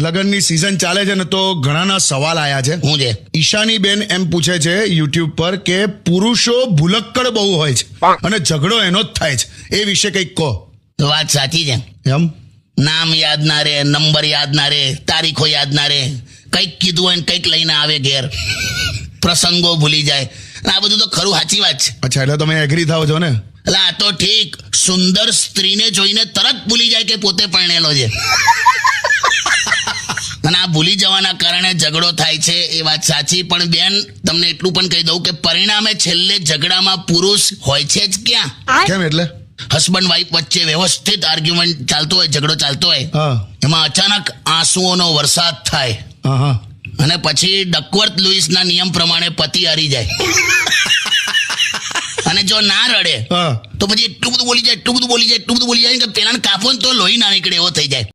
લગનની season ચાલે છે ને તો ઘણાના સવાલ આયા છે. હું છે ઈશાની બેન એમ પૂછે છે યુટ્યુબ પર કે પુરુષો ભૂલક્કડ બહુ હોય છે અને ઝઘડો એનો જ થાય છે, એ વિશે કંઈક કહો. વાત સાચી છે. એમ નામ યાદ ના રહે, નંબર યાદ ના રહે, તારીખો યાદ ના રહે, કંઈક કીધું હોય ને કંઈક લઈને આવે ઘેર, પ્રસંગો ભૂલી જાય. આ બધું તો ખરું, સાચી વાત છે. અચ્છા, એટલે તમે એગ્રી થાવ છો ને? એટલે આ તો ઠીક, સુંદર સ્ત્રીને જોઈને તરત ભૂલી જાય કે પોતે પરણેલો છે. અને આ ભૂલી જવાના કારણે ઝઘડો થાય છે, એ વાત સાચી. પણ બેન, તમને એટલું પણ કહી દઉં કે પરિણામે છેલ્લે ઝઘડામાં પુરુષ હોય છે જ ક્યાં? કેમ એટલે? હસબન્ડ વાઈફ વચ્ચે વ્યવસ્થિત આર્ગ્યુમેન્ટ ચાલતો હોય, ઝઘડો ચાલતો હોય, હા એમાં અચાનક આંસુઓનો વરસાદ થાય હા અને પછી ડકવર્થ લુઈસના નિયમ પ્રમાણે પતિ હારી જાય. અને જો ના રડે હા તો પછી એટલું બધું બોલી જાય કે પેલાને કાપો ને તો લોહી ના નીકળે એવો થઈ જાય.